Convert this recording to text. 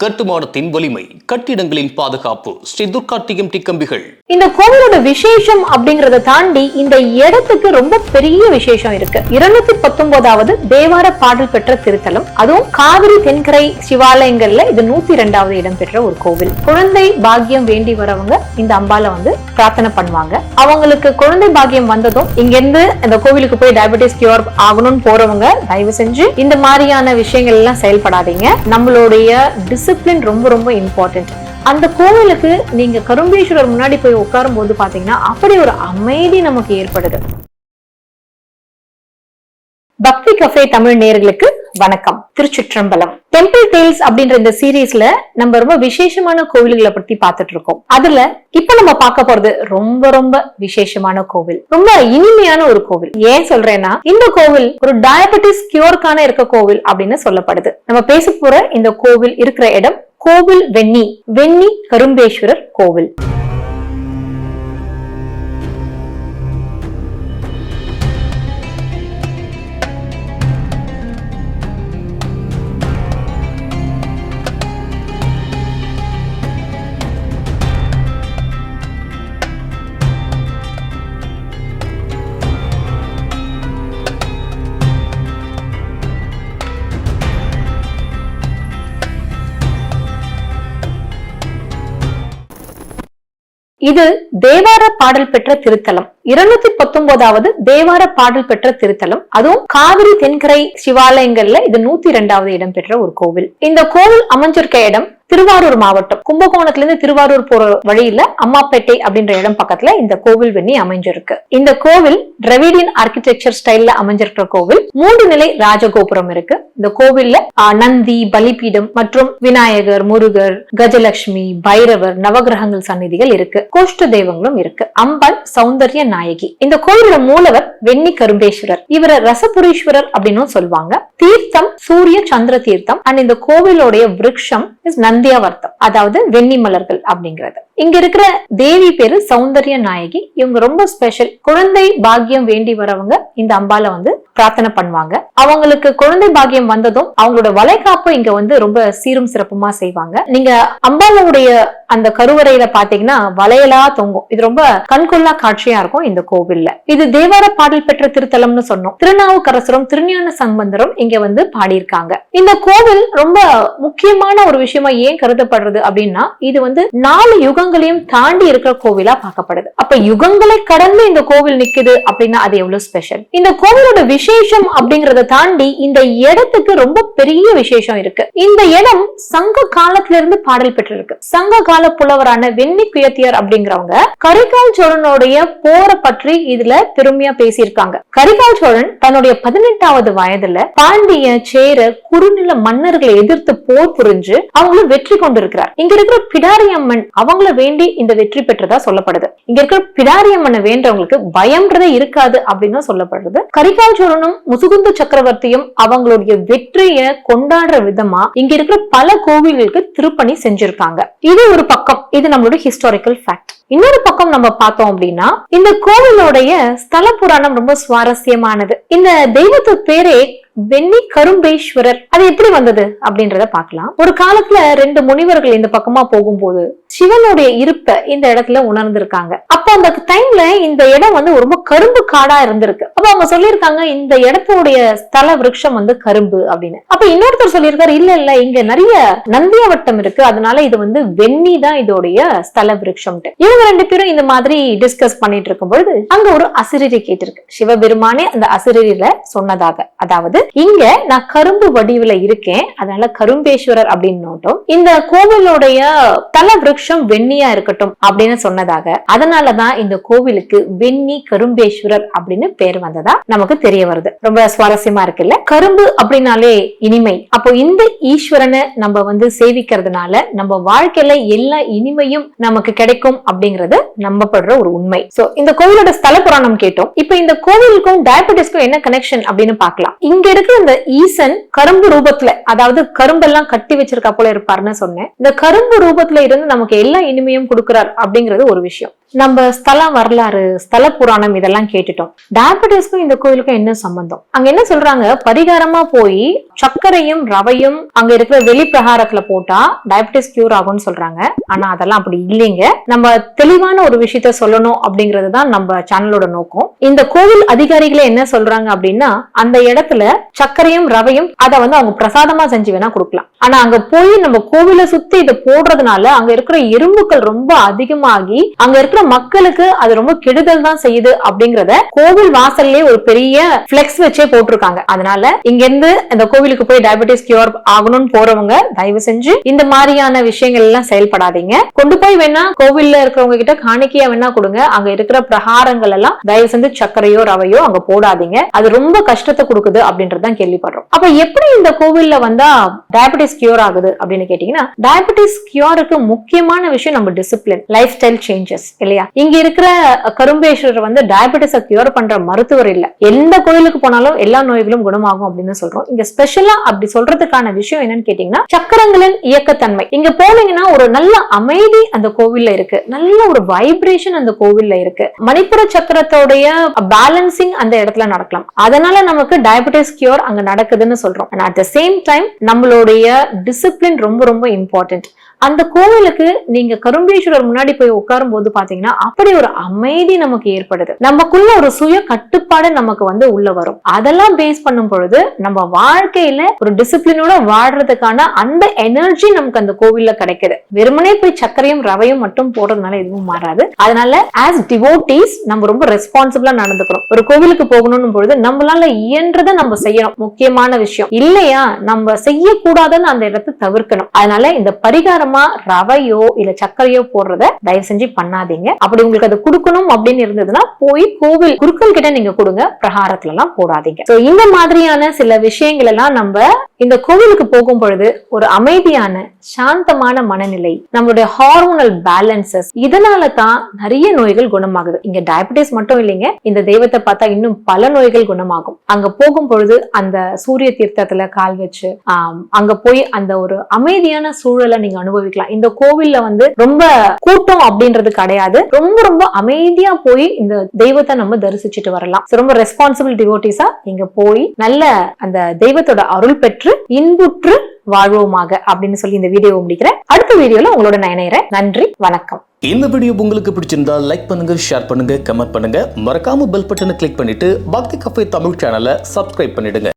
கட்டுமானத்தின் வலிமை, கட்டிடங்களின் பாதுகாப்பு. ஸ்ரீ துர்கா டிஎம்டி கம்பிகள். இந்த கோவிலோட விசேஷம் அப்படிங்கறத தாண்டி இந்த இடத்துக்கு ரொம்ப பெரிய விசேஷம் இருக்கு. 219வது தேவார பாடல் பெற்ற திருத்தலம், அதுவும் காவிரி தென்கரை சிவாலயங்கள்ல இது 102வது இடம் பெற்ற ஒரு கோவில். குழந்தை பாக்கியம் வேண்டி வரவங்க இந்த அம்பால வந்து பிரார்த்தனை பண்ணுவாங்க. அவங்களுக்கு குழந்தை பாக்கியம் வந்ததும் இங்க இருந்து இந்த கோவிலுக்கு போய் டயபெட்டிஸ் கியூர் ஆகணும்னு போறவங்க தயவு செஞ்சு இந்த மாதிரியான விஷயங்கள் எல்லாம் செயல்படாதீங்க. நம்மளுடைய டிசிப்ளின் ரொம்ப ரொம்ப இம்பார்ட்டன்ட். அந்த கோவிலுக்கு நீங்க கரும்பேஸ்வரர் முன்னாடி போய் உட்காரும் போது பாத்தீங்கன்னா அப்படி ஒரு அமைதி நமக்கு ஏற்படுது. பக்தி கஃபே தமிழ் நேயர்களுக்கு வணக்கம். திருச்சிற்றம்பலம். டெம்பிள் டேல்ஸ் அப்படின்ற இந்த சீரீஸ்ல நம்ம ரொம்ப விசேஷமான கோவில்களை பத்தி பாத்துட்டு இருக்கோம். அதுல இப்ப நம்ம பார்க்க போறது ரொம்ப ரொம்ப விசேஷமான கோவில், ரொம்ப இனிமையான ஒரு கோவில். ஏன் சொல்றேன்னா, இந்த கோவில் ஒரு டயபெட்டிஸ் கியூர்க்கான இருக்க கோவில் அப்படின்னு சொல்லப்படுது. நம்ம பேச போற இந்த கோவில் இருக்கிற இடம் கோவில் வெண்ணி கரும்பேஸ்வரர் கோவில். இது தேவார பாடல் பெற்ற திருத்தலம், 219வது தேவார பாடல் பெற்ற திருத்தலம், அதுவும் காவிரி தென்கரை சிவாலயங்கள்ல இது 102வது இடம் பெற்ற ஒரு கோவில். இந்த கோவில் அமைஞ்சிருக்க இடம் திருவாரூர் மாவட்டம், கும்பகோணத்துல இருந்து திருவாரூர் போற வழியில அம்மாப்பேட்டை அப்படின்ற இடம் பக்கத்துல இந்த கோவில் வெண்ணி அமைஞ்சிருக்கு. இந்த கோவில் டிராவிடியன் ஆர்கிடெக்சர் ஸ்டைல்ல அமைஞ்சிருக்கிற கோவில். 3 நிலை ராஜகோபுரம் இருக்கு. இந்த கோவில்ல நந்தி, பலிபீடம் மற்றும் விநாயகர், முருகர், கஜலட்சுமி, பைரவர், நவகிரகங்கள் சந்நிதிகள் இருக்கு. கோஷ்ட தெய்வங்களும் இருக்கு. அம்பாள் சௌந்தர்ய நாயகி. இந்த கோவிலோட மூலவர் வெண்ணி கரும்பேஸ்வரர். இவரை ரசபுரீஸ்வரர் அப்படின்னு சொல்லுவாங்க. தீர்த்தம் சூரிய சந்திர தீர்த்தம். அண்ட் இந்த கோவிலோடைய விருட்சம் நந்தியாவர்த்தம், அதாவது வெண்ணி மலர்கள் அப்படிங்கிறது. இங்க இருக்கிற தேவி பேரு சௌந்தர்ய நாயகி. இவங்க ரொம்ப ஸ்பெஷல். குழந்தை பாக்கியம் வேண்டி வரவங்க இந்த அம்பால வந்து பிரார்த்தனை பண்ணுவாங்க. அவங்களுக்கு குழந்தை பாக்கியம் வந்ததும் அவங்களோட வளைகாப்பு இங்க வந்து ரொம்ப சீரும் சிறப்புமா செய்வாங்க. நீங்க அம்பாளுடைய அந்த கருவறையில பாத்தீங்கன்னா வளையலா தொங்கும். இது ரொம்ப கண்கொள்ளா காட்சியா இருக்கும் இந்த கோவில்ல. இது தேவார பாடல் பெற்ற திருத்தலம்னு சொன்னோம். திருநாவுக்கரசரும் திருஞான சம்பந்தரும் இங்க வந்து பாடியிருக்காங்க. இந்த கோவில் ரொம்ப முக்கியமான ஒரு விஷயமா ஏன் கருதப்படுறது அப்படின்னா, இது வந்து 4 யுகங்களையும் தாண்டி இருக்கிற கோவிலா பார்க்கப்படுது. அப்ப யுகங்களை கடந்து இந்த கோவில் நிக்குது அப்படின்னா அது எவ்வளவு ஸ்பெஷல். இந்த கோவிலோட விசேஷம் அப்படிங்கறத தாண்டி இந்த இடத்துக்கு ரொம்ப பெரிய விசேஷம் இருக்கு. இந்த இடம் சங்க காலத்துல இருந்து பாடல் பெற்றிருக்கு. சங்க கால புலவரான வெண்ணி குயத்தியார் அப்படிங்கிறவங்க கரிகால் சோழனுடைய போரை பற்றி இதுல பெருமையா பேசியிருக்காங்க. கரிகால் சோழன் தன்னுடைய 18வது வயதுல பாண்டிய, சேர, குறுநில மன்னர்களை எதிர்த்து போர் புரிஞ்சு அவங்களும் வெற்றி கொண்டிருக்கிறார். இங்க இருக்கிற பிடாரியம்மன் அவங்கள வேண்டி இந்த வெற்றி பெற்றதா சொல்லப்படுது. இங்க இருக்கிற பிடாரியம்மனை வேண்டவங்களுக்கு பயம்ன்றதே இருக்காது அப்படின்னு சொல்லப்படுது. கரிகால் சோழனும் முசுகுந்த சக்கரவர்த்தியும் அவங்களுடைய வெற்றியை கொண்டாடுற விதமா இங்க இருக்கிற பல கோவில்களுக்கு திருப்பணி செஞ்சிருக்காங்க. இது ஒரு பக்கம், இது நம்மளோட ஹிஸ்டாரிக்கல் ஃபேக்ட். இன்னொரு பக்கம் நம்ம பார்த்தோம் அப்படின்னா, இந்த கோவிலோடைய ஸ்தல புராணம் ரொம்ப சுவாரஸ்யமானது. இந்த தெய்வத்து பேரே வெண்ணி கரும்பேஸ்வரர். அது எப்படி வந்தது அப்படின்றத பார்க்கலாம். ஒரு காலத்துல 2 முனிவர்கள் இந்த பக்கமா போகும்போது சிவனுடைய இருப்ப இந்த இடத்துல உணர்ந்திருக்காங்க. அப்ப அந்த டைம்ல இந்த இடம் வந்து ரொம்ப கரும்பு காடா இருந்திருக்கு. அப்ப அவங்க சொல்லியிருக்காங்க இந்த இடத்துடைய ஸ்தல விருட்சம் வந்து கரும்பு அப்படின்னு. அப்ப இன்னொருத்தர் சொல்லியிருக்காரு, இல்ல இங்க நிறைய நந்தியாவட்டம் இருக்கு, அதனால இது வந்து வெண்ணி தான் இதோடைய ஸ்தல விருட்சம். இவங்க 2 பேரும் இந்த மாதிரி டிஸ்கஸ் பண்ணிட்டு இருக்கும் பொழுது அங்க ஒரு அசிரரி கேட்டிருக்கு. சிவபெருமானே அந்த அசிரரியில சொன்னதாக, அதாவது இங்க நான் கரும்பு வடிவுல இருக்கேன், அதனால கரும்பேஸ்வரர் அப்படின்னு இந்த கோவிலுடைய தல விருட்சம் வெண்ணியா இருக்கட்டும் அப்படின்னு சொன்னதாக, அதனாலதான் இந்த கோவிலுக்கு வெண்ணி கரும்பேஸ்வரர் அப்படின்னு பேர் வந்ததா நமக்கு தெரிய வருது. ரொம்ப சுவாரஸ்யமா இருக்குல்ல. கரும்பு அப்படின்னாலே இனிமை. அப்போ இந்த ஈஸ்வரனை நம்ம வந்து சேவிக்கிறதுனால நம்ம வாழ்க்கையில எல்லா இனிமையும் நமக்கு கிடைக்கும் அப்படிங்கறது நம்பப்படுற ஒரு உண்மை. சோ இந்த கோவிலோட ஸ்தல புராணம் கேட்டோம். இப்ப இந்த கோவிலுக்கும் டயபெட்டிஸ்க்கும் என்ன கனெக்ஷன் அப்படின்னு பார்க்கலாம். இங்க இருக்கிற இந்த ஈசன் கரும்பு ரூபத்துல, அதாவது கரும்பெல்லாம் கட்டி வச்சிருக்கா போல இருப்பாருன்னு சொன்னேன். இந்த கரும்பு ரூபத்துல இருந்து நமக்கு எல்லா இனிமையும் கொடுக்கிறார் அப்படிங்கிறது ஒரு விஷயம். நம்ம ஸ்தல வரலாறு, ஸ்தல புராணம் இதெல்லாம் கேட்டுட்டோம். டயபெட்டிஸ்க்கும் இந்த கோயிலுக்கும் என்ன சம்பந்தம்? அங்க என்ன சொல்றாங்க, பரிகாரமா போய் சர்க்கரையும் ரவையும் அங்க இருக்கிற வெளி பிரகாரத்துல போட்டா டயபெட்டிஸ் கியூர் ஆகும்னு சொல்றாங்க. ஆனா அதெல்லாம் அப்படி இல்லைங்க. நம்ம தெளிவான ஒரு விஷயத்த சொல்லணும் அப்படிங்கிறது தான் நம்ம சேனலோட நோக்கம். இந்த கோவில் அதிகாரிகளே என்ன சொல்றாங்க அப்படின்னா, அந்த இடத்துல சர்க்கரையும் ரவையும் அதை அவங்க பிரசாதமா செஞ்சு வேணா கொடுக்கலாம். ஆனா அங்க போய் நம்ம கோவிலை சுத்தி இதை போடுறதுனால அங்க இருக்கிற எறும்புகள் ரொம்ப அதிகமாகி அங்க இருக்கிற மக்களுக்கு அது ரொம்ப கெடுதல் தான் செய்யுது அப்படிங்கறத கோவில் வாசல்லே ஒரு பெரிய பிளெக்ஸ் வச்சே போட்டிருக்காங்க. அதனால இங்க இருந்து இந்த கோவிலுக்கு போய் டயபெட்டிஸ் கியூர் ஆகணும்னு போறவங்க தயவு செஞ்சு இந்த மாதிரியான விஷயங்கள் எல்லாம் செயல்படாதீங்க. கொண்டு போய் வேணா கோவில்ல இருக்கிறவங்க கிட்ட காணிக்கையா வேணா கொடுங்க. அங்க இருக்கிற பிரகாரங்கள் எல்லாம் தயவு செஞ்சு சர்க்கரையோ ரவையோ அங்க போடாதீங்க. அது ரொம்ப கஷ்டத்தை கொடுக்குது அப்படின்றதான் கேள்விப்படுறோம். அப்ப எப்படி இந்த கோவில்ல வந்தா டயபெட்டிஸ் கியூர் ஆகுது அப்படின்னு கேட்டீங்கன்னா, டயபெட்டிஸ் கியூருக்கு முக்கியமான விஷயம் நம்ம டிசிப்ளின், லைஃப் ஸ்டைல் சேஞ்சஸ் இல்லையா? இங்க இருக்கிற கரும்பேஸ்வரர் டயபெட்டிஸை கியூர் பண்ற மருத்துவர் இல்ல. எந்த கோயிலுக்கு போனாலும் எல்லா நோய்களும் குணமாகும் அப்படின்னு சொல்றோம். இங்க ஸ்பெஷலா அப்படி சொல்றதுக்கான விஷயம் என்னன்னு கேட்டீங்கன்னா, சக்கரங்களின் இயக்கத்தன்மை. இங்க போனீங்கன்னா ஒரு நல்ல அமைதி அந்த கோவில்ல இருக்கு, நல்ல ஒரு வைப்ரேஷன் அந்த கோவில்ல இருக்கு. மணிப்புர சக்கரத்தோடைய பேலன்சிங் அந்த இடத்துல நடக்கலாம். அதனால நமக்கு டயபெட்டிஸ் கியூர் அங்க நடக்குதுன்னு சொல்றோம். அட் த சேம் டைம் நம்மளுடைய டிசிப்ளின் ரொம்ப ரொம்ப இம்பார்ட்டன்ட். அந்த கோவிலுக்கு நீங்க கரும்பேஸ்வரர் முன்னாடி போய் உட்காரும் போது பாத்தீங்கன்னா அப்படி ஒரு அமைதி நமக்கு ஏற்படுது. நமக்குள்ள ஒரு சுய கட்டுப்பாடு நமக்கு உள்ள வரும். அதெல்லாம் பேஸ் பண்ணும் பொழுது நம்ம வாழ்க்கையில ஒரு டிசிப்ளினோட வாழ்றதுக்கான அந்த எனர்ஜி நமக்கு அந்த கோவில்ல கிடைக்குது. வெறுமனே போய் சர்க்கரையும் ரவையும் மட்டும் போடுறதுனால எதுவும் மாறாது. அதனால ஆஸ் டிவோட்டீஸ் நம்ம ரொம்ப ரெஸ்பான்சிபிளா நடந்துக்கிறோம். ஒரு கோவிலுக்கு போகணும் பொழுது நம்மளால இயன்றதை நம்ம செய்யணும். முக்கியமான விஷயம் இல்லையா, நம்ம செய்யக்கூடாதுன்னு அந்த இடத்தை தவிர்க்கணும். அதனால இந்த பரிகாரம் ரவையோ இல்ல சர்க்கரையோ போடுறத தயவு செஞ்சு பண்ணாதீங்க. அப்படி உங்களுக்கு அது கொடுக்கணும் அப்படின்னு இருந்ததுன்னா போய் கோவில் குருக்கள் கிட்ட நீங்க கொடுங்க, பிரகாரத்துல எல்லாம் போடாதீங்க. இந்த மாதிரியான சில விஷயங்கள் எல்லாம் நம்ம இந்த கோவிலுக்கு போகும் பொழுது ஒரு அமைதியான சாந்தமான மனநிலை, நம்மளுடைய ஹார்மோனல் பேலன்சஸ், இதனால தான் நிறைய நோய்கள் குணமாகுது. இங்க டயபெட்டிஸ் மட்டும் இல்லைங்க, இந்த தெய்வத்தை பார்த்தா இன்னும் பல நோய்கள் குணமாகும். அங்க போகும் பொழுது அந்த சூரிய தீர்த்தத்துல கால் வச்சு அங்க போய் அந்த ஒரு அமைதியான சூழலை நீங்க அனுபவிக்கலாம். இந்த கோவில்ல ரொம்ப கூட்டம் அப்படின்றது கிடையாது. ரொம்ப ரொம்ப அமைதியா போய் இந்த தெய்வத்தை நம்ம தரிசிச்சுட்டு வரலாம். ரொம்ப ரெஸ்பான்சிபிள் டிவோட்டிஸா இங்க போய் நல்ல அந்த தெய்வத்தோட அருள் பெற்று இன்புற்று வாழ்வோமாக அப்படின்னு சொல்லி இந்த வீடியோ முடிக்கிறேன். அடுத்த வீடியோல உங்களோட நான் இணையறேன். நன்றி, வணக்கம். இந்த வீடியோ உங்களுக்கு பிடிச்சிருந்தா லைக் பண்ணுங்க, ஷேர் பண்ணுங்க, கமெண்ட் பண்ணுங்க. மறக்காம பெல் பட்டனை கிளிக் பண்ணிட்டு பக்தி கஃபே தமிழ் சேனலை சப்ஸ்கிரைப் பண்ணிடுங்க.